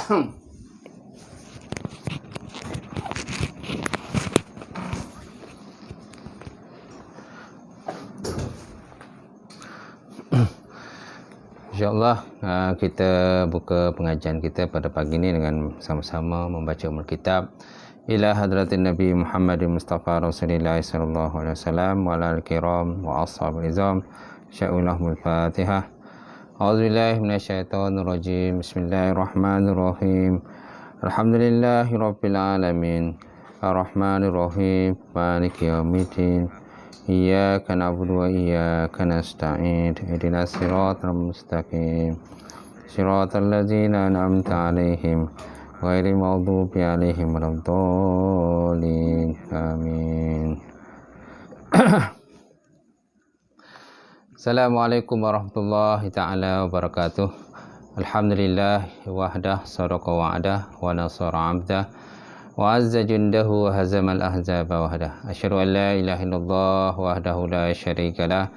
InsyaAllah kita buka pengajian kita pada pagi ini dengan sama-sama membaca Ummul Kitab ila hadratin Nabi Muhammad Mustafa Rasulullah sallallahu alaihi wasallam wa ala al-kiram wa ashabil izam. Sya'ulahul Fatihah. A'udzubillahi minasyaitonir rajim. Bismillahirrahmanirrahim. Alhamdulillahi rabbil alamin. Ar-Rahmanir Rahim. Maliki yaumiddin. Iyyaka na'budu wa iyyaka nasta'in. Ihdinas siratal mustaqim. Siratal ladzina an'amta 'alaihim ghairil maghdubi 'alaihim waladdallin. Amin. Assalamualaikum warahmatullahi ta'ala wabarakatuh. Alhamdulillah wahdah sadaqa wa'adah wa nasara 'abdah wa azza jundahu wa hazamal ahzaba wahdah. Asyhadu an la ilaha illallah wahdahu la syarika lah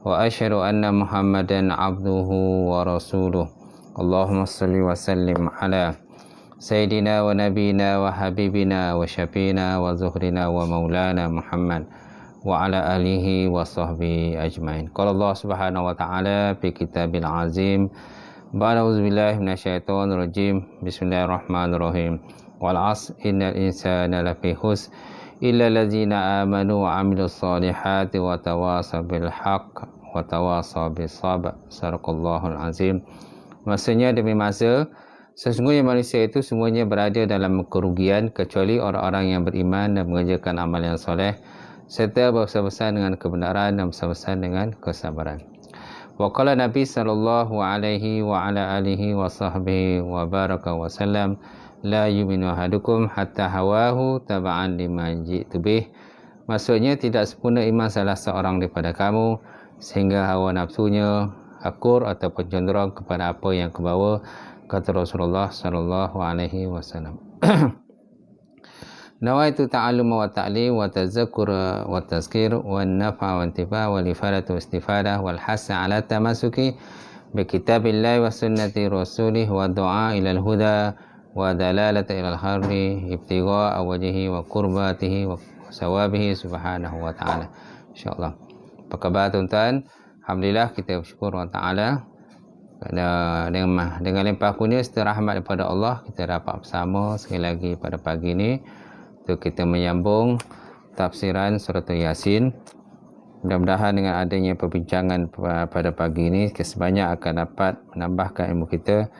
wa asyhadu anna Muhammadan 'abduhu wa rasuluh. Allahumma shalli wa sallim ala sayyidina wa nabiyina wa habibina wa syafiina wa zuhrina wa maulana Muhammad wa ala alihi wa sahbihi ajmain. Qala Allah Subhanahu wa ta'ala fi kitabil azim. Ba'udzubillahi minasyaitonir rajim. Bismillahirrahmanirrahim. Wal 'asr innal insana lafi khusr illa allazina amanu wa 'amilus solihati wa tawasaw bil haqq wa tawasaw bis sabr. Sadaqallahul azim. Maksudnya demi masa sesungguhnya manusia itu semuanya berada dalam kerugian kecuali orang-orang yang beriman dan mengerjakan amal yang soleh serta bersama-sama dengan kebenaran dan bersama-sama dengan kesabaran. Wa qala Nabi sallallahu alaihi wa ala alihi wa sahbihi wa baraka wa sallam, la yu'minu ahadukum hatta hawahu taba'an lima ji'tu bih. Maksudnya tidak sempurna iman salah seorang daripada kamu sehingga hawa nafsunya akur ataupun cenderung kepada apa yang kebawa, kata Rasulullah sallallahu alaihi wasallam. Nawaitu ta'alluma wa ta'lim wa tazakkura wa tazkir wa nafa wa intifa wa ifadatu wa istifadah wal hasa ala tamasuki bi kitabillahi wa sunnati rasulih wa du'a ila al-huda wa dalalata ila al-khairi ibtigha'a wajhihi wa qurbatihi wa sawabihi subhanahu wa ta'ala. InsyaAllah. Apa khabar tuan-tuan? Alhamdulillah, kita bersyukur Allah Ta'ala dengan limpah kurnia serta rahmat daripada Allah, kita dapat bersama sekali lagi pada pagi ini untuk kita menyambung tafsiran surah Yasin. Mudah-mudahan dengan adanya perbincangan pada pagi ini sebanyak akan dapat menambahkan ilmu kita,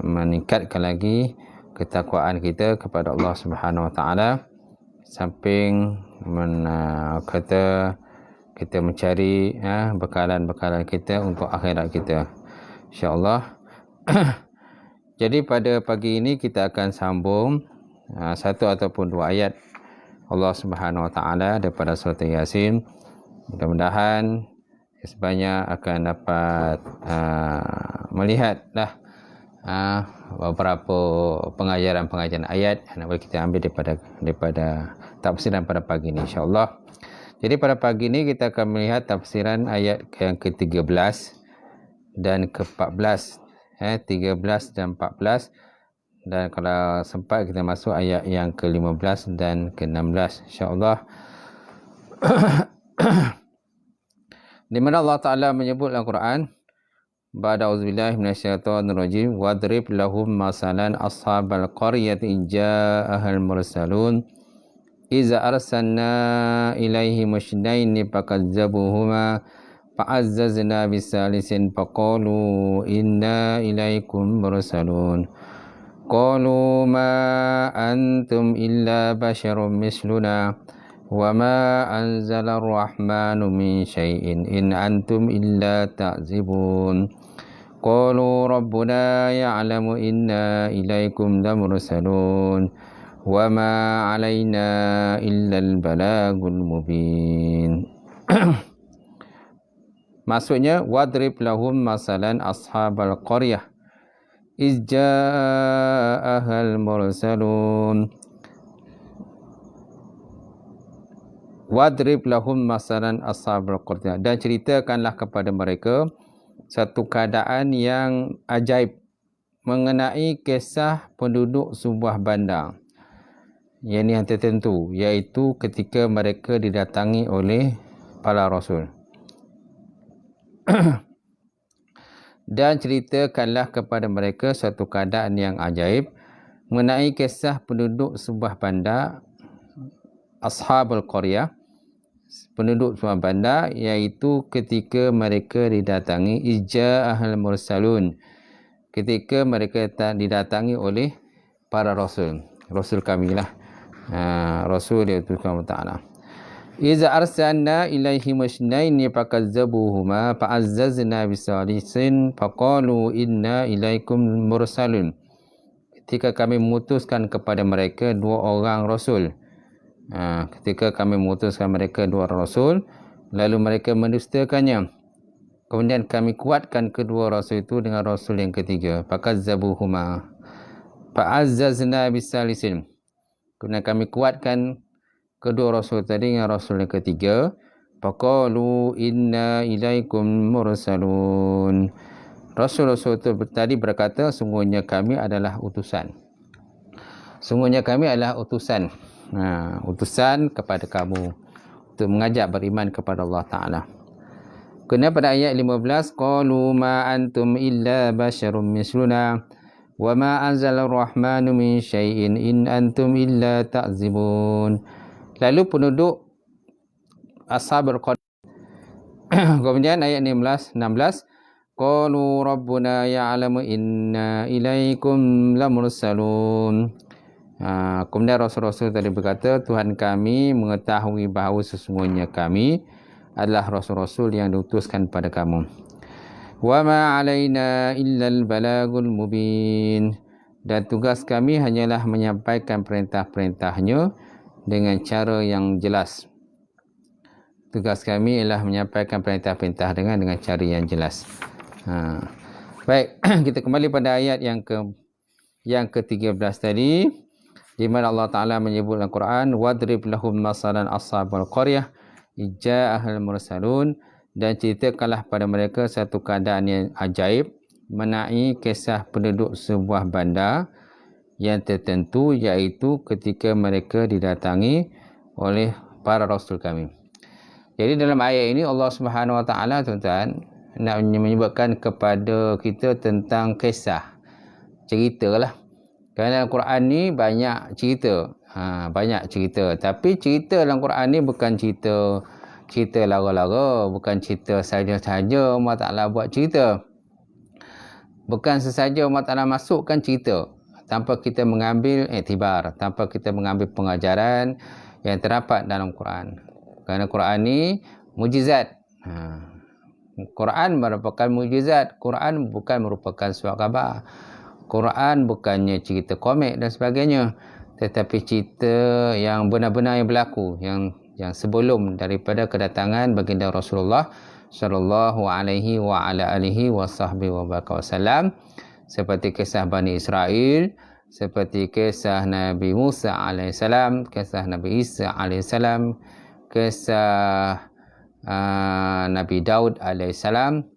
meningkatkan lagi ketakwaan kita kepada Allah Subhanahu Wa Ta'ala, samping kita mencari bekalan-bekalan kita untuk akhirat kita, insya-Allah. Jadi pada pagi ini kita akan sambung satu ataupun dua ayat Allah Subhanahu Wa Ta'ala daripada surah Yasin. Mudah-mudahan sebanyak akan dapat melihatlah beberapa pengajaran ayat yang boleh kita ambil daripada tafsiran pada pagi ini, insya-Allah. Jadi pada pagi ini kita akan melihat tafsiran ayat yang ke-13 dan ke-14, 13 dan 14, dan kalau sempat kita masuk ayat yang ke-15 dan ke-16, insya-Allah. Di mana Allah Taala menyebut dalam Quran, ba'da auzubillahi minasyaitonir rajim, wadrib lahum masalan ashabal qaryati ja'ahal mursalun iza arsalna ilaihi musydaini fakazzabuhuma fa'azzazna bisalisin faqalu inna ilaikum mursalun qalu ma antum illa basharun misluna wa ma anzala ar-rahmanu min syai'in in antum illa ta'zibun qalu rabbuna ya'lamu inna ilaikum lamursalun wa ma 'alaina illa al-balagul mubin. Maksudnya, wadrib lahum masalan ashabal qaryah iz ja'ahal mursalun. Wadrib lahum masalan ashabal qaryah, dan ceritakanlah kepada mereka satu keadaan yang ajaib mengenai kisah penduduk sebuah bandar yang tertentu, iaitu ketika mereka didatangi oleh para rasul. Dan ceritakanlah kepada mereka suatu keadaan yang ajaib mengenai kisah penduduk sebuah bandar, Ashabul Qaryah, penduduk sebuah bandar, iaitu ketika mereka didatangi Ija'ahal Mursalun, ketika mereka didatangi oleh para rasul. Rasul kami lah, rasul diutuskan Allah Ta'ala. Iza arsalna ilaihim isnaini fakazzabuhuma fa'azzazna bisalisin faqalu inna ilaikum mursalun. Ketika kami memutuskan kepada mereka dua orang rasul, ketika kami memutuskan mereka dua orang rasul, lalu mereka mendustakannya, kemudian kami kuatkan kedua rasul itu dengan rasul yang ketiga, fakazzabuhuma fa'azzazna bisalisin. Kemudian kami kuatkan kedua rasul tadi dengan rasul yang ketiga, faqalu inna ilaikum mursalun. Rasul-rasul tadi berkata, sungguhnya kami adalah utusan. Sungguhnya kami adalah utusan. Utusan kepada kamu untuk mengajak beriman kepada Allah Ta'ala. Kemudian pada ayat 15, qalu ma antum illa basyarum misluna wa ma anzala ar-rahmanu min syai'in in antum illa ta'zibun. Lalu penduduk Ashabul Qaryah kemudian ayat 16, qalu rabbuna ya'lamu inna ilaikum lamursalun. Kemudian rasul-rasul tadi berkata, Tuhan kami mengetahui bahawa sesungguhnya kami adalah rasul-rasul yang diutuskan pada kamu. Wa ma 'alaina illal balagul mubin. Dan tugas kami hanyalah menyampaikan perintah-perintahnya dengan cara yang jelas. Tugas kami ialah menyampaikan perintah-perintah dengan cara yang jelas. Baik, kita kembali pada ayat yang ke-13 tadi, di mana Allah Ta'ala menyebut dalam Quran, wadrib lahum masalan ashabul qaryah ija'ahal mursalun, dan ceritakanlah pada mereka satu keadaan yang ajaib mengenai kisah penduduk sebuah bandar yang tertentu, iaitu ketika mereka didatangi oleh para rasul kami. Jadi dalam ayat ini Allah Subhanahu Wa Taala, tuan-tuan, nak menyebutkan kepada kita tentang kisah, cerita lah. Kerana dalam Quran ni banyak cerita, banyak cerita. Tapi cerita dalam Quran ni bukan cerita lara-lara, bukan cerita saja-saja Allah Ta'ala buat cerita. Bukan sesaja Allah Ta'ala masukkan cerita tanpa kita mengambil iktibar, tanpa kita mengambil pengajaran yang terdapat dalam Quran. Kerana Quran ni mujizat. Quran merupakan mujizat. Quran bukan merupakan surat khabar. Quran bukannya cerita komik dan sebagainya, tetapi cerita yang benar-benar yang berlaku, yang sebelum daripada kedatangan baginda Rasulullah sallallahu alaihi wa ala alihi wa sahbihi wa baraka wasallam, seperti kisah Bani Israel, seperti kisah Nabi Musa alaihissalam, kisah Nabi Isa alaihissalam, kisah Nabi Daud alaihissalam,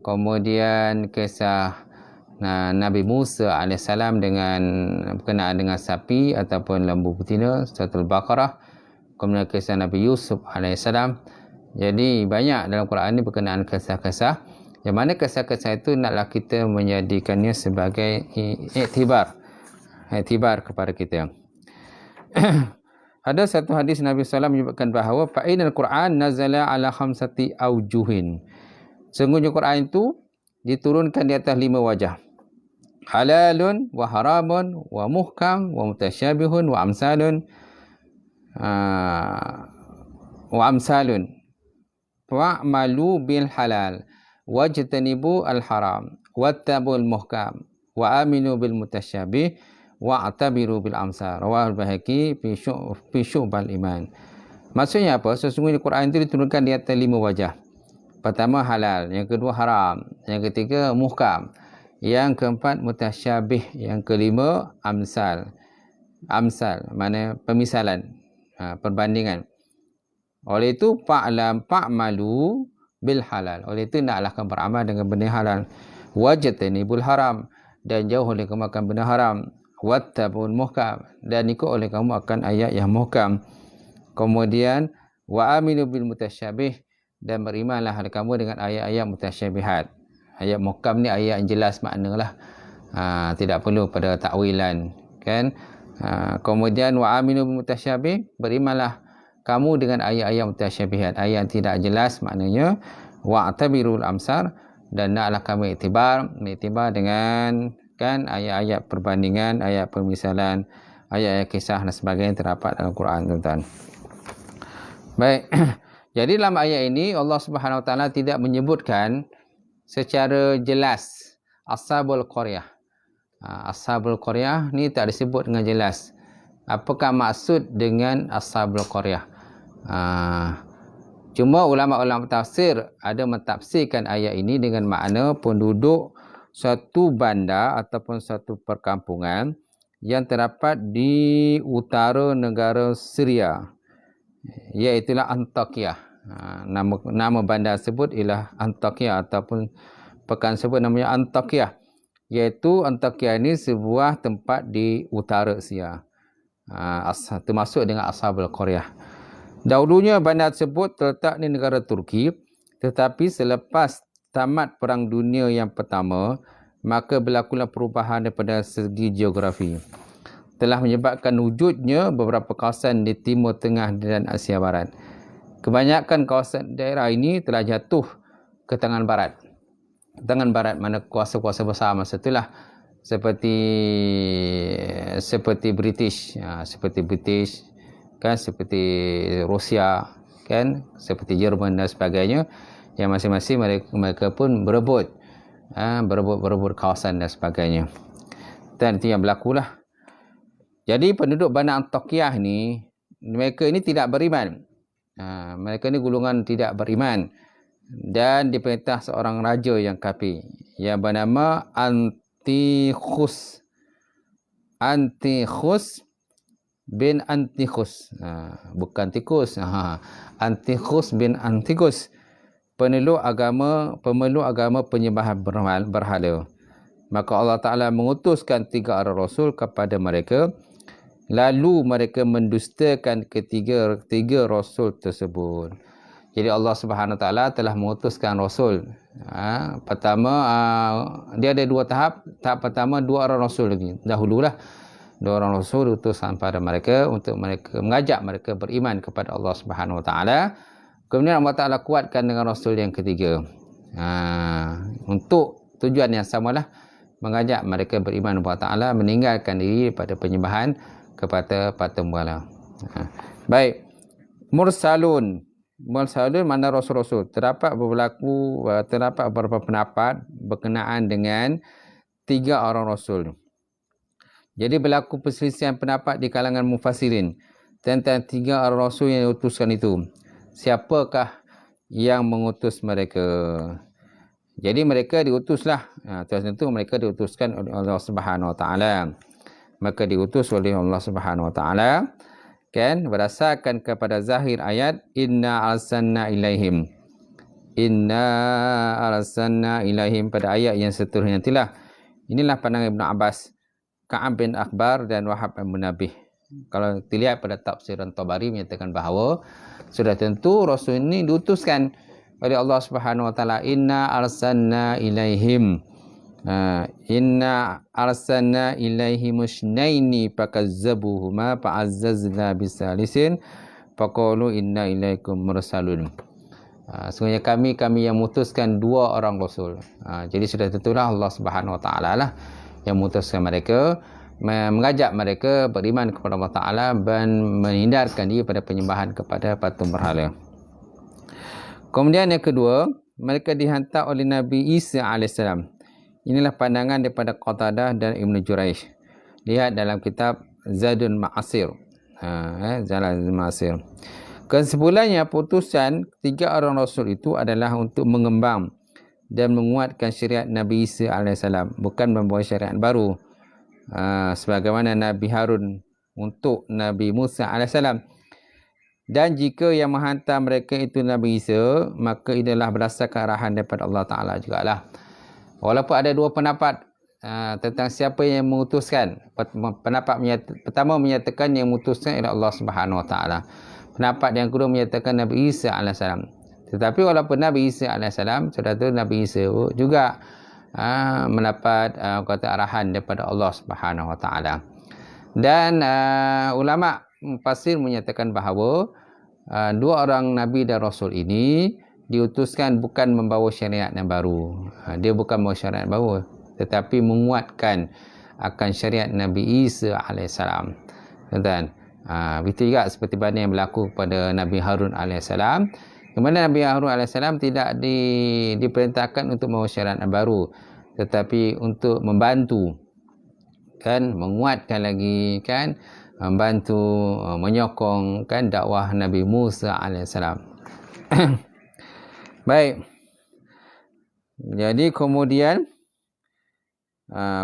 kemudian kisah Nabi Musa alaihissalam berkenaan dengan sapi ataupun lembu betina, surah Al-Baqarah, kemudian kisah Nabi Yusuf alaihissalam. Jadi banyak dalam Quran ini berkenaan kisah-kisah, yang mana kisah-kisah itu naklah kita menjadikannya sebagai iktibar kepada kita. Ada satu hadis Nabi SAW menyebutkan bahawa fa'inal Quran nazala ala khamsati aujuhin. Sungguhnya Quran itu diturunkan di atas 5 wajah. Halalun wa haramun wa muhkam wa mutasyabihun wa amsalun. Wa'malu bil halal wajtanibu al haram wattabul muhkam wa aminu bil mutasyabih wa'tabiru bil amsal. Rawahul Baihaqi fi syu'bal iman. Maksudnya apa? Sesungguhnya Quran itu diturunkan di atas 5 wajah. Pertama halal, yang kedua haram, yang ketiga muhkam, yang keempat mutasyabih, yang kelima amsal. Amsal mana pemisalan, perbandingan. Oleh itu fa'malu bil halal. Oleh itu naklah kamu beramal dengan benda halal. Wajtanibul haram, dan jauh oleh kamu akan benda haram. Wattabul muhkam, dan ikut oleh kamu akan ayat yang muhkam. Kemudian wa aminu bil mutasyabih, dan berimanlah kamu dengan ayat-ayat mutasyabihat. Ayat muhkam ni ayat yang jelas maknalah. Tidak perlu pada takwilan, kan? Kemudian wa aminu bil mutasyabih, berimanlah kamu dengan ayat-ayat mutasyabihat, ayat yang tidak jelas maknanya. Wa'tabirul amsar, dan naklah kamu iktibar dengan kan ayat-ayat perbandingan, ayat permisalan, ayat-ayat kisah dan sebagainya terdapat dalam Quran, tuan-tuan. Baik. Jadi dalam ayat ini Allah Subhanahu Wa Taala tidak menyebutkan secara jelas ashabul qaryah. Ashabul qaryah ni tak disebut dengan jelas. Apakah maksud dengan ashabul qaryah? Cuma ulama-ulama tafsir ada mentafsirkan ayat ini dengan makna penduduk suatu bandar ataupun suatu perkampungan yang terdapat di utara negara Syria, iaitulah Antakya. Nama bandar tersebut ialah Antakya, ataupun pekan tersebut namanya Antakya, iaitu Antakya ini sebuah tempat di utara Syria, termasuk dengan Ashabul Qaryah. Dahulunya bandar tersebut terletak di negara Turki, tetapi selepas tamat Perang Dunia yang Pertama, maka berlakulah perubahan daripada segi geografi, telah menyebabkan wujudnya beberapa kawasan di Timur Tengah dan Asia Barat. Kebanyakan kawasan daerah ini telah jatuh ke tangan barat. Tangan barat mana kuasa-kuasa besar masa itulah, seperti British, kan, seperti Rusia, kan, seperti Jerman dan sebagainya, yang masing-masing mereka pun berebut kawasan dan sebagainya. Dan itu yang berlakulah. Jadi penduduk bandar Antakya ni, mereka ini tidak beriman. Mereka ni golongan tidak beriman, dan diperintah seorang raja yang kafir yang bernama Antikhus bin Antikhus. Bukan tikus. Antikhus bin Antikhus, pemeluk agama penyembahan berhala. Maka Allah Ta'ala mengutuskan 3 orang Rasul kepada mereka. Lalu mereka mendustakan ketiga Rasul tersebut. Jadi Allah Subhanahu Wa Taala telah mengutuskan Rasul. Pertama, dia ada 2 tahap. Tahap pertama 2 orang Rasul lagi. Dahululah 2 orang Rasul diutuskan pada mereka untuk mereka mengajak mereka beriman kepada Allah Subhanahu Wa Taala. Kemudian Allah Ta'ala kuatkan dengan Rasul yang ketiga. Untuk tujuan yang samalah, mengajak mereka beriman kepada Allah Ta'ala, meninggalkan diri pada penyembahan kepada patung berhala. Baik. Mursalun mana Rasul-Rasul. Terdapat beberapa pendapat berkenaan dengan 3 orang Rasul. Jadi berlaku perselisihan pendapat di kalangan mufassirin tentang 3 orang Rasul yang diutuskan itu. Siapakah yang mengutus mereka? Jadi mereka diutuslah. Tentu mereka diutuskan oleh Allah Subhanahu Wa Taala. Maka diutus oleh Allah Subhanahu Wa Taala, kan, berdasarkan kepada zahir ayat, inna arsalna ilaihim. Pada ayat yang seterusnya nantilah. Inilah pandangan Ibn Abbas, Ka'ab bin Akbar dan Wahab bin Munabih. Kalau dilihat pada tafsiran Tabari menyatakan bahawa sudah tentu Rasul ini diutuskan oleh Allah Subhanahu Wa Taala. Inna arsalna ilaihim. Inna arsalna ilaihim musnaini fakazzabuhuma fa'azzazna bisalisin faqalu inna ilaikum mursalun. Sebenarnya kami yang memutuskan 2 orang Rasul. Jadi sudah tentulah Allah Subhanahu Wa Taala lah yang memutuskan mereka, mengajak mereka beriman kepada Allah Ta'ala dan menghindarkan diri pada penyembahan kepada patung berhala. Kemudian yang kedua, mereka dihantar oleh Nabi Isa AS. Inilah pandangan daripada Qatadah dan Ibn Jurayj. Lihat dalam kitab Zadun Ma'asir. Zadun Ma'asir. Kesimpulannya, putusan 3 orang Rasul itu adalah untuk mengembang dan menguatkan syariat Nabi Isa AS. Bukan membawa syariat baru. Sebagaimana Nabi Harun untuk Nabi Musa AS. Dan jika yang menghantar mereka itu Nabi Isa, maka inilah berdasarkan arahan daripada Allah Ta'ala jugalah. Walaupun ada 2 pendapat tentang siapa yang mengutuskan. Pendapat pertama menyatakan yang mengutuskan ialah Allah Subhanahu Wa Taala. Pendapat yang kedua menyatakan Nabi Isa alaihissalam. Tetapi walaupun Nabi Isa alaihissalam, sudah tu Nabi Isa juga mendapat kata arahan daripada Allah Subhanahu Wa Taala. Dan ulama mufassir menyatakan bahawa dua orang Nabi dan Rasul ini diutuskan bukan membawa syariat yang baru. Dia bukan membawa syariat baru, tetapi menguatkan akan syariat Nabi Isa alaihissalam. Tuan-tuan, begitu juga seperti mana yang berlaku kepada Nabi Harun alaihissalam. Di mana Nabi Harun alaihissalam tidak diperintahkan untuk membawa syariat yang baru, tetapi untuk membantu, kan, menguatkan lagi, kan, membantu, menyokong, kan, dakwah Nabi Musa alaihissalam. Baik. Jadi kemudian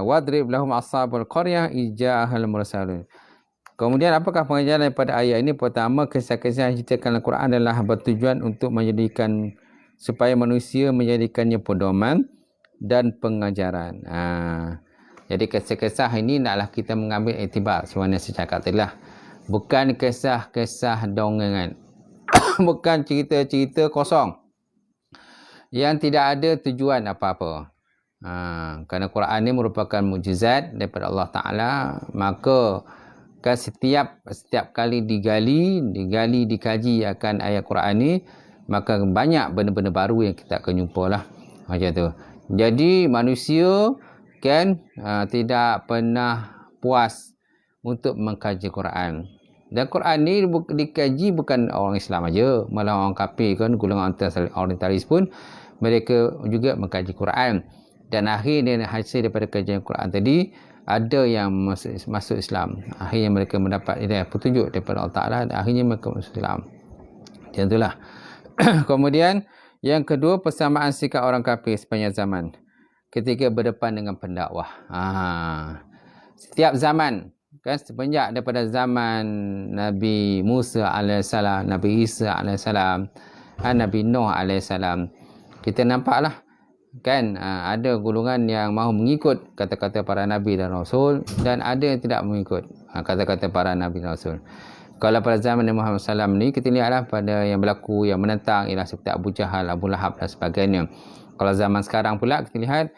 wadrib lahum ashabul qaryah ija'ahal mursalun. Kemudian apakah pengajaran daripada ayat ini? Pertama, kisah-kisah yang diceritakan Al-Quran adalah bertujuan untuk menjadikan, supaya manusia menjadikannya pedoman dan pengajaran. Jadi kisah-kisah ini adalah kita mengambil iktibar sebenarnya saya cakap tadi lah. Bukan kisah-kisah dongengan. Bukan cerita-cerita kosong yang tidak ada tujuan apa-apa. Kerana Quran ini merupakan mukjizat daripada Allah Ta'ala, maka kan setiap kali dikaji akan ayat Quran ni, maka banyak benda-benda baru yang kita akan jumpa lah. Macam tu. Jadi manusia kan tidak pernah puas untuk mengkaji Quran. Dan Quran ni dikaji bukan orang Islam aja, malah orang kafir, kan, golongan orientalis pun mereka juga mengkaji Quran. Dan akhirnya hasil daripada kajian Quran tadi, ada yang masuk Islam. Akhirnya mereka mendapat petunjuk daripada Allah Ta'ala, dan akhirnya mereka masuk Islam. Macam itulah. Kemudian yang kedua, persamaan sikap orang kafir sepanjang zaman ketika berdepan dengan pendakwah. Setiap zaman, kan, semenjak daripada zaman Nabi Musa alaihissalam, Nabi Isa alaihissalam, Nabi Nuh alaihissalam, kita nampaklah, kan, ada golongan yang mahu mengikut kata-kata para Nabi dan Rasul, dan ada yang tidak mengikut kata-kata para Nabi dan Rasul. Kalau pada zaman Nabi Muhammad SAW ni, kita lihatlah pada yang berlaku, yang menentang ialah seperti Abu Jahal, Abu Lahab dan sebagainya. Kalau zaman sekarang pula, kita lihat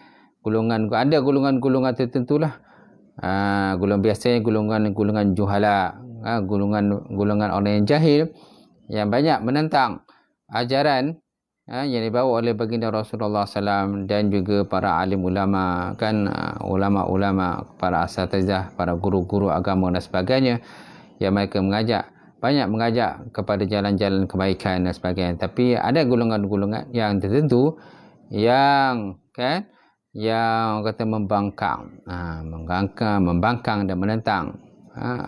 ada golongan-golongan tertentulah. Golongan biasanya golongan juhala, golongan orang yang jahil, yang banyak menentang ajaran yang dibawa oleh baginda Rasulullah SAW dan juga para alim ulama, kan, ulama-ulama, para asatizah, para guru-guru agama dan sebagainya, yang mereka banyak mengajak kepada jalan-jalan kebaikan dan sebagainya. Tapi ada golongan-golongan yang tertentu yang, kan, yang kata membangkang dan menentang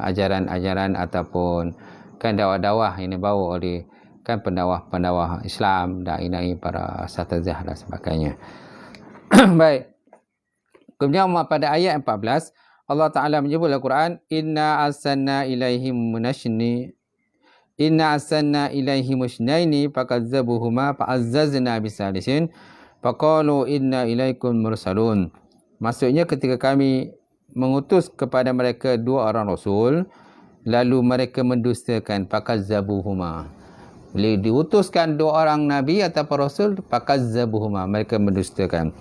ajaran-ajaran ataupun, kan, dakwah-dakwah yang dibawa oleh, kan, pendakwah Islam, dai-dai, para asatizah dan sebagainya. Baik. Kemudian pada ayat 14, Allah Ta'ala menyebut dalam Quran, Inna arsalna ilaihim mushnaini fakazzabuhuma fa'azzazna bisalisin faqalu inna ilaikum mursalun. Maksudnya ketika kami mengutus kepada mereka dua orang Rasul, lalu mereka mendustakan, fakazzabuhuma. Bila diutuskan dua orang Nabi atau Rasul, fakazzabuhuma, mereka mendustakan.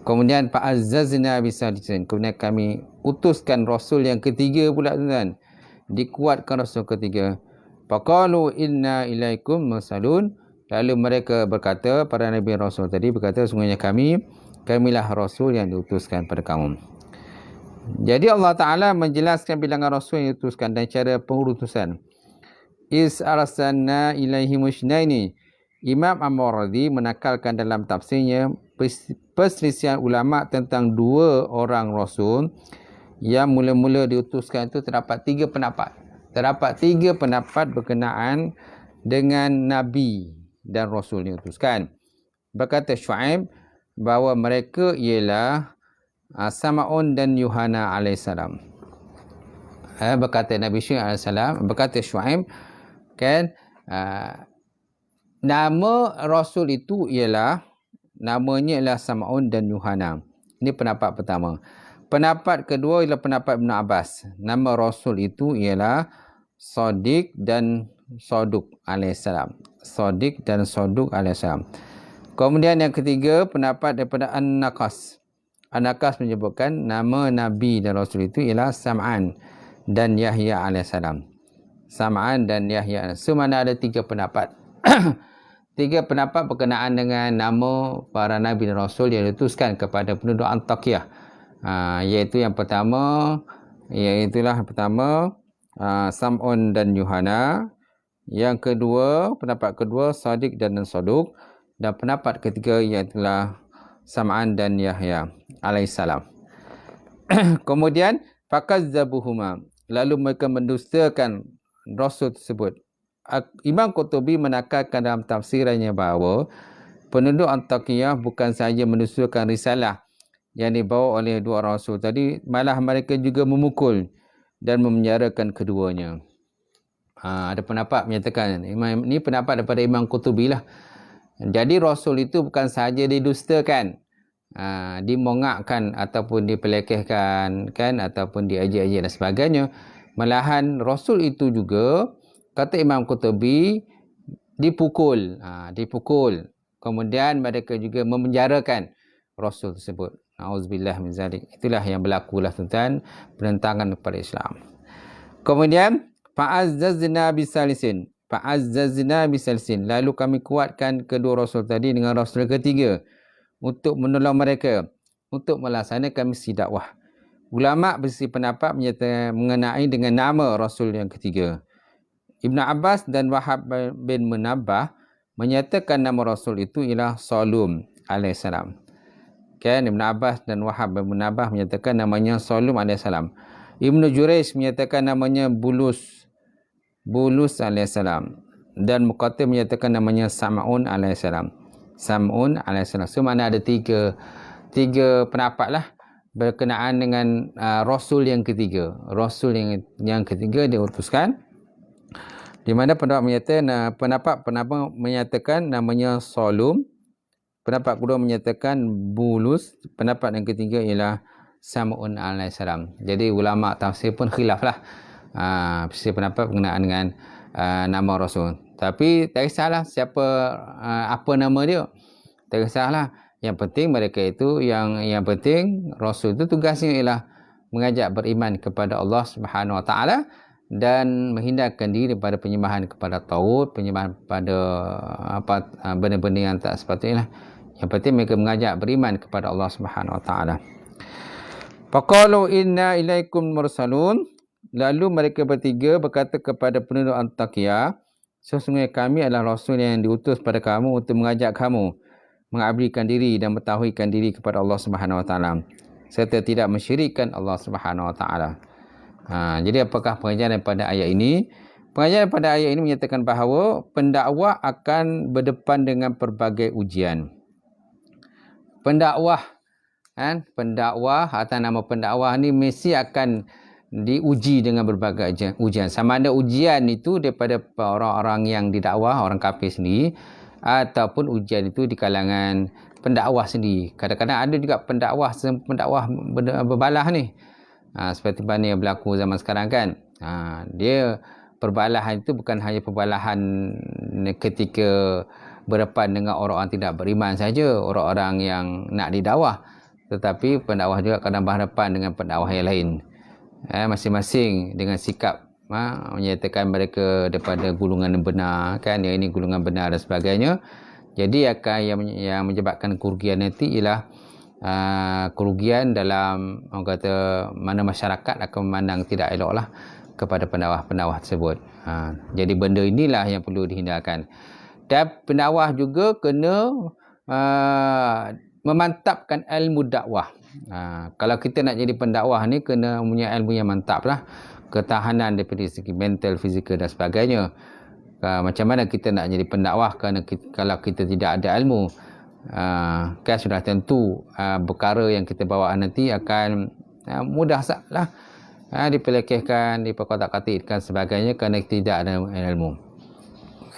Kemudian fa'azzazna bisalisin, kemudian kami utuskan Rasul yang ketiga pula, tuan-tuan. Dikuatkan Rasul ketiga. Faqalu inna ilaikum mursalun. Lalu mereka berkata, para Nabi Rasul tadi berkata, sungguhnya kamilah Rasul yang diutuskan pada kamu. Jadi Allah Ta'ala menjelaskan bilangan Rasul yang diutuskan dan cara pengurusan. Is arsalna ilaihi mushnaini. Imam Al-Mawardi menakalkan dalam tafsirnya perselisihan ulama tentang dua orang Rasul yang mula-mula diutuskan itu. Terdapat tiga pendapat berkenaan dengan Nabi dan Rasul yang diutuskan. Berkata Syuaib bahawa mereka ialah Sama'un dan Yuhana alaihissalam. Berkata Nabi Syuaib alaihissalam, berkata Syuaib, kan, nama Rasul itu namanya ialah Sama'un dan Yuhana. Ini pendapat pertama. Pendapat kedua ialah pendapat Ibn Abbas. Nama Rasul itu ialah Shadiq dan Saduq alaihissalam. Shadiq dan Saduq alaihissalam. Kemudian yang ketiga, pendapat daripada An-Naqas. An-Naqas menyebutkan nama Nabi dan Rasul itu ialah Sam'an dan Yahya alaihissalam. Sam'an dan Yahya. Semana ada 3 pendapat. 3 pendapat berkenaan dengan nama para Nabi dan Rasul yang diutuskan kepada penduduk Antakiyah. Iaitu yang pertama, Sam'un dan Yuhana. Yang kedua, pendapat kedua, Shadiq dan Saduq. Dan pendapat ketiga ialah Sam'an dan Yahya alaihissalam. Kemudian, fakazzabuhuma. Lalu mereka mendustakan Rasul tersebut. Imam Qurtubi menekankan dalam tafsirannya bahawa penduduk Antakiyah bukan sahaja mendustakan risalah yang dibawa oleh 2 Rasul tadi, malah mereka juga memukul dan memenjarakan keduanya. Ada pendapat menyatakan, ini pendapat daripada Imam Qurtubi lah. Jadi Rasul itu bukan sahaja didustakan, dimongakkan ataupun dipelekehkan, kan, ataupun diajak-ajak dan sebagainya. Malahan Rasul itu juga, kata Imam Qurtubi, dipukul. Kemudian mereka juga memenjarakan Rasul tersebut. Na'udzubillah min zalik. Itulah yang berlakulah tentang penentangan kepada Islam. Kemudian fa'azzazna bisalisin. Lalu kami kuatkan kedua Rasul tadi dengan Rasul ketiga untuk menolong mereka untuk melaksanakan misi dakwah. Ulama bersih pendapat mengenai dengan nama Rasul yang ketiga. Ibn Abbas dan Wahab bin Munabbah menyatakan nama Rasul itu ialah Salum alaihissalam. Kan, Ibn Abbas dan Wahab bin Munabbah menyatakan namanya Salum alaihissalam. Ibn Jurayj menyatakan namanya Bulus alaihissalam. Dan Muqatil menyatakan namanya Sam'un alaihissalam. So, mana ada tiga pendapat lah berkenaan dengan Rasul yang ketiga. Rasul yang ketiga diutuskan, di mana pendapat menyatakan namanya Salum, pendapat kedua menyatakan Bulus, pendapat yang ketiga ialah Sam'un alaihissalam. Jadi ulama tafsir pun khilaf lah pendapat berkenaan dengan nama Rasul. Tapi tak kisahlah siapa, apa nama dia, tak kisahlah. Yang penting mereka itu, yang penting Rasul itu tugasnya ialah mengajak beriman kepada Allah Subhanahu Wa Taala dan menghindarkan diri daripada penyembahan kepada tagut, penyembahan pada benda-benda yang tak sepatutnya. Yang penting mereka mengajak beriman kepada Allah Subhanahu Wa Taala. Faqalu inna ilaikum mursalun. Lalu mereka bertiga berkata kepada penduduk Antakiyah, sesungguhnya kami adalah Rasul yang diutus pada kamu untuk mengajak kamu mengabdikan diri dan mentauhidkan diri kepada Allah Subhanahu Wa Taala serta tidak mensyirikkan Allah Subhanahu Wa Taala. Jadi apakah pengajaran pada ayat ini? Pengajaran pada ayat ini menyatakan bahawa pendakwah akan berdepan dengan pelbagai ujian. Pendakwah atau nama pendakwah ni mesti akan diuji dengan berbagai ujian. Sama ada ujian itu daripada orang-orang yang didakwah, orang kafir sendiri, ataupun ujian itu di kalangan pendakwah sendiri. Kadang-kadang ada juga pendakwah berbalah ni. Seperti mana yang berlaku zaman sekarang kan. Dia perbalahan itu bukan hanya perbalahan ketika berdepan dengan orang-orang tidak beriman saja, orang-orang yang nak didakwah. Tetapi pendakwah juga kadang berhadapan dengan pendakwah yang lain. Masing-masing dengan sikap menyatakan mereka daripada golongan yang benar, kan, yang ini golongan benar dan sebagainya. Jadi yang menyebabkan kerugian nanti ialah kerugian dalam, orang kata, mana masyarakat akan memandang tidak eloklah kepada pendakwah-pendakwah tersebut. Jadi benda inilah yang perlu dihindarkan. Dan pendakwah juga kena memantapkan ilmu dakwah. Kalau kita nak jadi pendakwah ni, kena punya ilmu yang mantap lah. Ketahanan daripada segi mental, fizikal dan sebagainya. Macam mana kita nak jadi pendakwah kalau kita tidak ada ilmu? Kan sudah tentu perkara yang kita bawa nanti akan mudah sahaja dipelekehkan, diperkotak-katikkan sebagainya kerana tidak ada ilmu.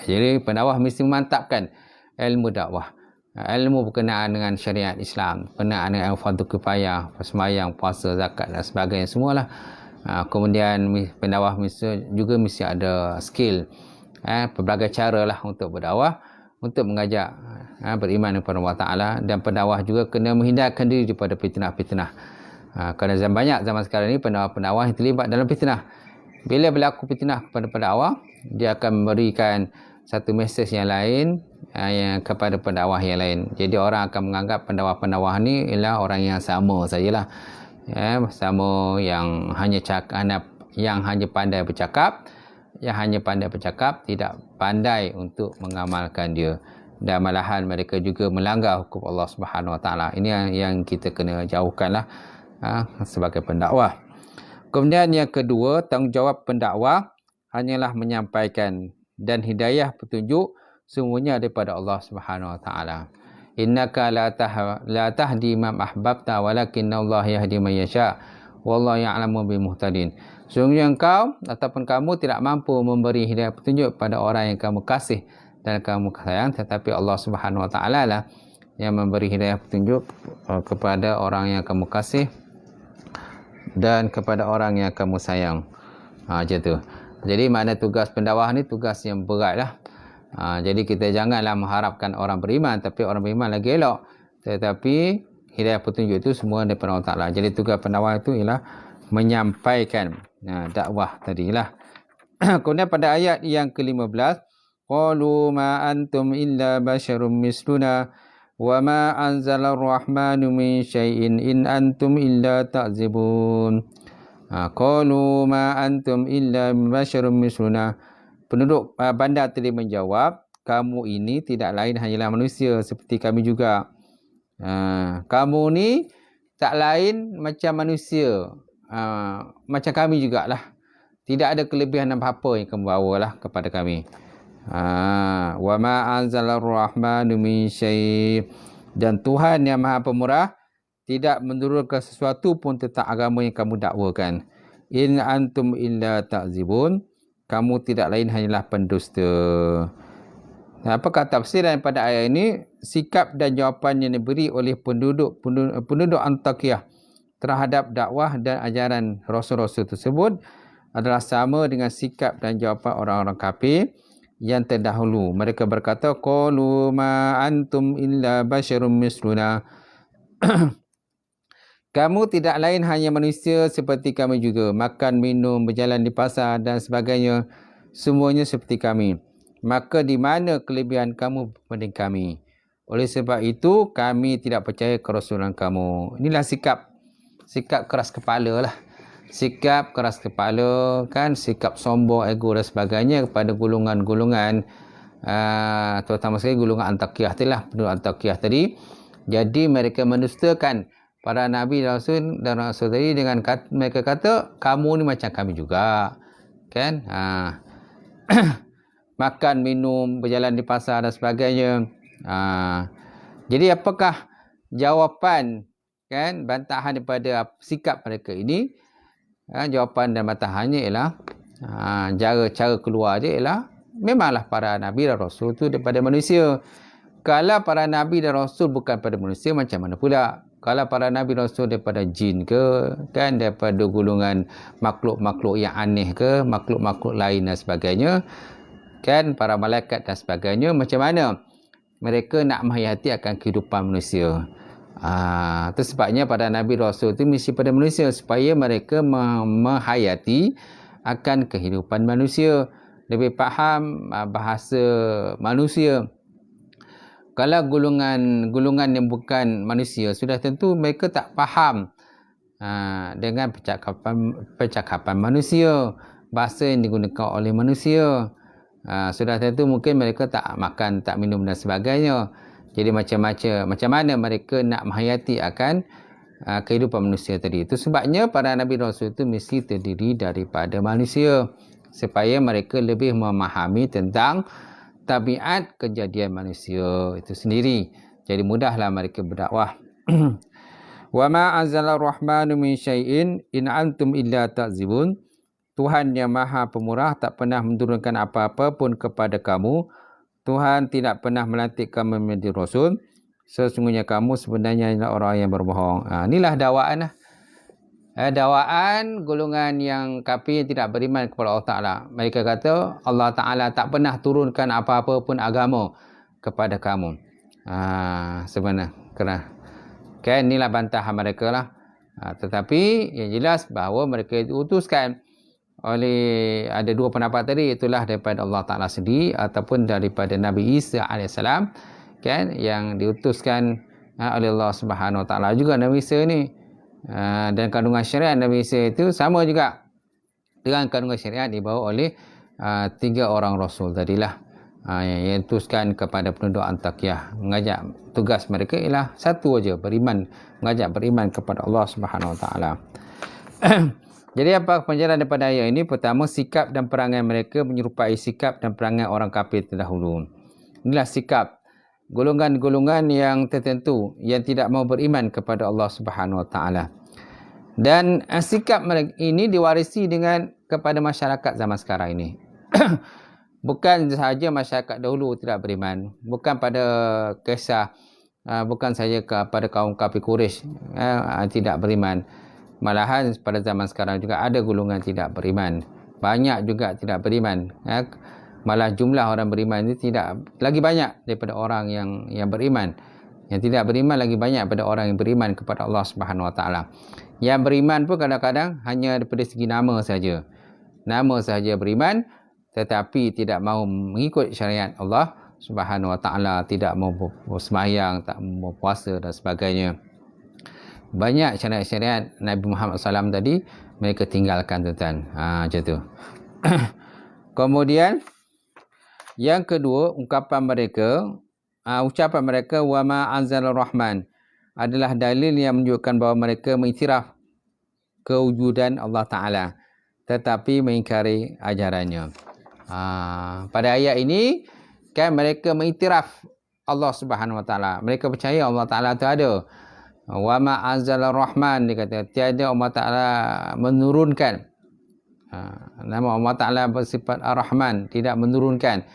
Jadi pendakwah mesti memantapkan ilmu dakwah. ilmu berkenaan dengan syariat Islam, berkenaan dengan fardu kifayah, sembahyang, puasa, zakat dan sebagainya semualah. Kemudian pendakwah juga mesti ada skill, pelbagai cara lah untuk berdakwah, untuk mengajak beriman kepada Allah Ta'ala. Dan pendakwah juga kena menghindarkan diri daripada fitnah-fitnah. Kerana banyak zaman sekarang ni pendakwah yang terlibat dalam fitnah. Bila berlaku fitnah kepada pendakwah, dia akan memberikan satu mesej yang lain yang kepada pendakwah yang lain. Jadi orang akan menganggap pendakwah-pendakwah ni ialah orang yang sama sajalah. Sama yang hanya pandai bercakap, tidak pandai untuk mengamalkan dia. Dan malahan mereka juga melanggar hukum Allah Subhanahu Wa Taala. Ini yang kita kena jauhkanlah sebagai pendakwah. Kemudian yang kedua, tanggungjawab pendakwah hanyalah menyampaikan, dan hidayah petunjuk semuanya daripada Allah Subhanahu Wa Taala. Innaka la tahdi man ahbabta walakinna Allah yahdi man yasha wallahu ya'lamu bil muhtadin. Sungguhnya engkau ataupun kamu tidak mampu memberi hidayah petunjuk pada orang yang kamu kasih dan kamu sayang, tetapi Allah Subhanahu Wa Taala lah yang memberi hidayah petunjuk kepada orang yang kamu kasih dan kepada orang yang kamu sayang. Macam tu. Jadi makna tugas pendakwah ni tugas yang berat lah. Jadi kita janganlah mengharapkan orang beriman, tapi orang beriman lagi elok. Tetapi hidayah petunjuk itu semua daripada Allah Ta'ala. Jadi tugas pendakwah itu ialah menyampaikan dakwah tadilah. Kemudian pada ayat yang ke-15, qalu ma antum illa basyarum misluna wa ma anzalar rahmanu min syai'in in antum illa ta'zibun. Qalu ma antum illa basyarum misluna. Penduduk bandar tadi menjawab, kamu ini tidak lain hanyalah manusia seperti kami juga. Kamu ni tak lain macam manusia, macam kami jugalah. Tidak ada kelebihan apa-apa yang kamu bawalah kepada kami. Wa ma anzalar rahmanu min syai'. Dan Tuhan yang Maha Pemurah tidak menurunkan sesuatu pun tentang agama yang kamu dakwakan. In antum illa ta'zibun. Kamu tidak lain hanyalah pendusta. Apakah tafsiran pada ayat ini? Sikap dan jawapan yang diberi oleh penduduk Antakiyah terhadap dakwah dan ajaran Rasul-Rasul tersebut adalah sama dengan sikap dan jawapan orang-orang kafir yang terdahulu. Mereka berkata, qalu ma antum illa basyarum misluna. Kamu tidak lain hanya manusia seperti kami juga. Makan, minum, berjalan di pasar dan sebagainya. Semuanya seperti kami. Maka di mana kelebihan kamu berbanding kami? Oleh sebab itu, kami tidak percaya kerasulan kamu. Inilah sikap keras kepala lah. Sikap keras kepala, kan, sikap sombong, ego dan sebagainya kepada golongan-golongan, terutama sekali golongan Antakiyah itulah, penduduk Antakiyah tadi. Jadi mereka mendustakan para Nabi Rasul dan Rasul tadi dengan mereka kata, kamu ni macam kami juga. Kan? Makan, minum, berjalan di pasar dan sebagainya. Jadi apakah jawapan, kan, bantahan daripada sikap mereka ini? Jawapan dan bantahannya ialah cara keluar dia ialah memanglah para Nabi dan Rasul tu daripada manusia. Kalau para Nabi dan Rasul bukan pada manusia, macam mana pula? Kalau para Nabi Rasul daripada jin ke, kan, daripada golongan makhluk-makhluk yang aneh ke, makhluk-makhluk lain dan sebagainya, kan, para malaikat dan sebagainya, macam mana mereka nak menghayati akan kehidupan manusia? Itu sebabnya pada Nabi Rasul itu misi pada manusia supaya mereka menghayati akan kehidupan manusia, lebih faham bahasa manusia. Kalau golongan yang bukan manusia, sudah tentu mereka tak faham dengan percakapan manusia, bahasa yang digunakan oleh manusia. Sudah tentu mungkin mereka tak makan, tak minum dan sebagainya. Jadi macam mana mereka nak menghayati akan kehidupan manusia tadi. Itu sebabnya para Nabi Rasul itu mesti terdiri daripada manusia, supaya mereka lebih memahami tentang tabiat kejadian manusia itu sendiri. Jadi mudahlah mereka berdakwah. Wa ma anzalar rahmanu min syai'in in antum illa ta'zibun. Tuhan yang Maha Pemurah tak pernah menurunkan apa-apa pun kepada kamu. Tuhan tidak pernah melantik kamu menjadi rasul, sesungguhnya kamu sebenarnya adalah orang yang berbohong. Inilah dakwaan lah. Dakwaan golongan yang kafir yang tidak beriman kepada Allah Ta'ala. Mereka kata Allah Ta'ala tak pernah turunkan apa-apa pun agama kepada kamu. Sebenarnya kan inilah bantahan mereka lah. Tetapi yang jelas bahawa mereka diutuskan oleh, ada dua pendapat tadi, itulah daripada Allah Ta'ala sendiri ataupun daripada Nabi Isa AS, kan, yang diutuskan oleh Allah Subhanahu Wa Ta'ala. Juga Nabi Isa ni, dan kandungan syariat Nabi Isa itu sama juga dengan kandungan syariat dibawa oleh 3 orang Rasul tadilah, yang diutuskan kepada penduduk Antakya. Mengajak, tugas mereka ialah satu aja, beriman, mengajak beriman kepada Allah Subhanahu Wa Ta'ala. Jadi apa penjelasan daripada ayat ini? Pertama, sikap dan perangai mereka menyerupai sikap dan perangai orang kafir terdahulu. Inilah sikap golongan-golongan yang tertentu yang tidak mau beriman kepada Allah Subhanahu Wa Ta'ala. Dan sikap mereka ini diwarisi dengan kepada masyarakat zaman sekarang ini. Bukan sahaja masyarakat dahulu tidak beriman, bukan pada kisah, bukan saja kepada kaum kafir Quraisy tidak beriman. Malahan pada zaman sekarang juga ada golongan tidak beriman. Banyak juga tidak beriman. Malah jumlah orang beriman itu tidak lagi banyak daripada orang yang beriman. Yang tidak beriman lagi banyak daripada orang yang beriman kepada Allah Subhanahu Wa Ta'ala. Yang beriman pun kadang-kadang hanya daripada segi nama saja. Nama sahaja beriman, tetapi tidak mahu mengikut syariat Allah Subhanahu Wa Ta'ala, tidak mahu bersembahyang, tak mahu puasa dan sebagainya. Banyak syariat-syariat Nabi Muhammad SAW tadi mereka tinggalkan, tuan-tuan. Macam tu. Kemudian yang kedua, ucapan mereka wa ma anzalar rahman adalah dalil yang menunjukkan bahawa mereka mengiktiraf kewujudan Allah Ta'ala tetapi mengingkari ajarannya. Pada ayat ini kan mereka mengiktiraf Allah Subhanahu Wa Ta'ala. Mereka percaya Allah Ta'ala itu ada. Wa ma anzalar rahman, dia kata tiada Allah Ta'ala menurunkan. Nama Allah Ta'ala bersifat Ar-Rahman, tidak menurunkan,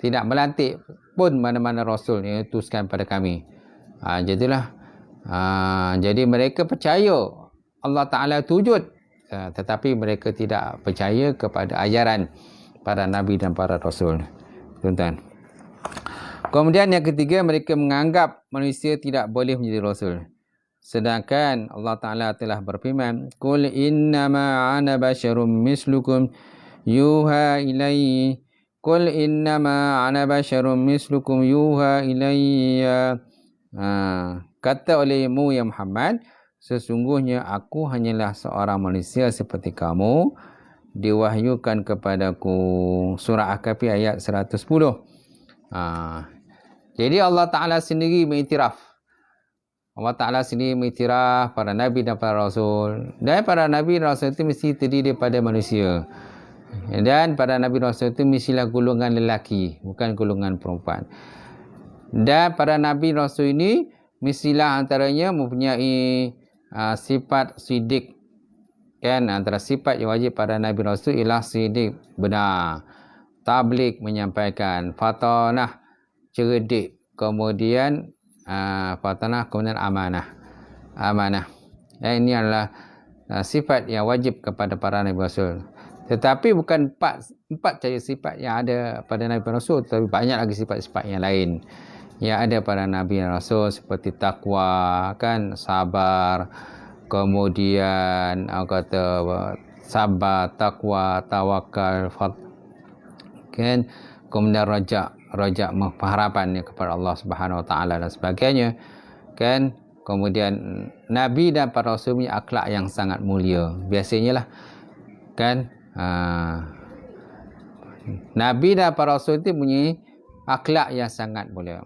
tidak melantik pun mana-mana Rasul yang diutuskan pada kami. Jadilah jadi mereka percaya Allah Ta'ala itu wujud, tetapi mereka tidak percaya kepada ajaran para Nabi dan para Rasul, tuan-tuan. Kemudian yang ketiga, mereka menganggap manusia tidak boleh menjadi Rasul. Sedangkan Allah Ta'ala telah berfirman, Qul innama ana basyarum mislukum yuha ilayya. Qul innama ana basyarum mislukum yuha ilayya. Kata olehmu ya Muhammad, sesungguhnya aku hanyalah seorang manusia seperti kamu, diwahyukan kepadaku. Surah Al-Kahfi ayat 110. Jadi Allah Ta'ala sendiri mengiktiraf. Allah Ta'ala sendiri mengiktiraf para Nabi dan para Rasul. Dan para Nabi dan Rasul itu mesti terdiri daripada manusia. Dan para Nabi dan Rasul itu mestilah golongan lelaki, bukan golongan perempuan. Dan para Nabi dan Rasul ini mestilah antaranya mempunyai sifat sidik. Kan, antara sifat yang wajib pada Nabi Rasul ialah sidik, benar, tabligh, menyampaikan, fatanah, cerdik, kemudian fatanah, kemudian amanah. Ini adalah sifat yang wajib kepada para Nabi Rasul. Tetapi bukan empat saja sifat yang ada pada Nabi Rasul, tetapi banyak lagi sifat-sifat yang lain yang ada pada Nabi Rasul, seperti takwa, kan, sabar, kemudian kata sabar, takwa, tawakal, kan, kemudian rajak pengharapan kepada Allah Subhanahu Wa Ta'ala dan sebagainya, kan. Kemudian Nabi dan para Rasul punya akhlak yang sangat mulia biasanya lah, kan. Nabi dan para Rasul itu punya akhlak yang sangat mulia.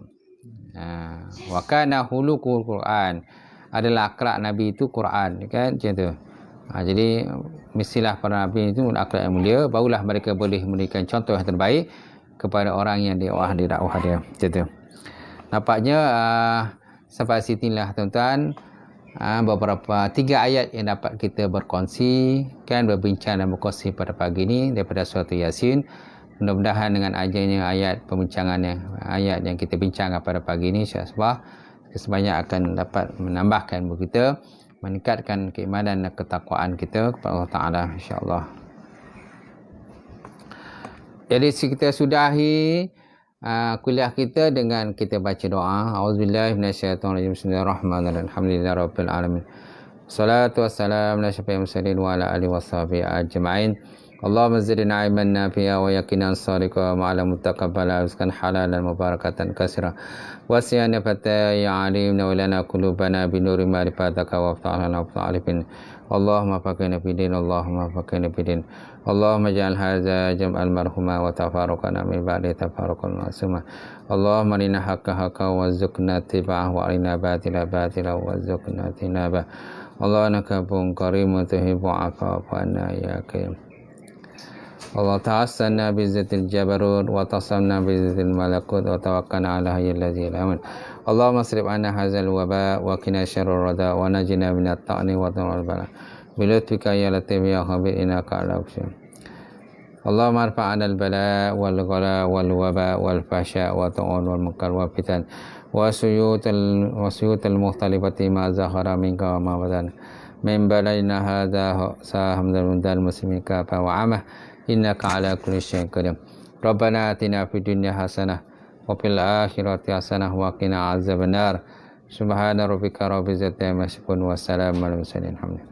Wa kana khuluqul Quran, adalah akhlak Nabi itu Quran, kan, macam tu. Jadi mestilah para Nabi itu akhlak yang mulia, barulah mereka boleh memberikan contoh yang terbaik kepada orang yang dakwah dia, macam tu. Nampaknya sampai sinilah, tuan-tuan, beberapa 3 ayat yang dapat kita berkongsi, kan, berbincang dan berkongsi pada pagi ini daripada surah Yasin. Mudah-mudahan dengan adanya ayat pembincangan ayat yang kita bincangkan pada pagi ini, insya-Allah sebanyak akan dapat menambahkan ilmu kita, meningkatkan keimanan dan ketakwaan kita kepada Allah Ta'ala, insyaAllah. Jadi kita sudahi kuliah kita dengan kita baca doa. Auzubillahi minasyaitonirrajim. Bismillahirrahmanirrahim. Alhamdulillahirabbil alamin. Salatu wassalamu ala asyrafil mursalin wa ala alihi washabihi ajma'in. Allahumma zidna ilman nafi'a wa yaqinan sadiqa wa ma'ala mutaqabbala rizqan halalan mubarakatan katsira wa siyana fataya alimna wa lana qulubana bi nuri ma'rifataka wa aftahna alifin. Allahumma faqina bidin, Allahumma faqina bidin. Allahumma ja'al hadza jam'al marhuma wa tafarruqana min ba'di tafarruqan masuma. Allahumma arina haqqa haqqa wa warzuqna ittiba'ah wa arina batila batila wa warzuqna tinaba. Allah nakabun karimun tuhibbu afa anna ya karim. Allah ta'assana bizzatil jabarut wa tasamna bizzatil malakut wa tawakkalna ala hayyil ladzi la yamut. Allahumma asrif anna hadzal waba wa qina syarrar rada wa najina minat ta'ni wa dharral bala. Bi lutfika ya latif ya khabir innaka ala kulli syai'. Allahumma arfa'na al-bala wal ghala wal waba wal fahsya wa ta'un wal munkar wa fitan wa suyutal mukhtalifati ma zahara minka wa ma badan min balayna hadha sahamdal muslimin ka fa wa amah innaka ala kulli syai'in qadir. Rabbana atina fid dunya hasanah wa fil akhirati hasanah wa qina azabannar. Subhana rabbika rabbil izzati amma yasifun wa salamun alal mursalin. Alhamdulillah.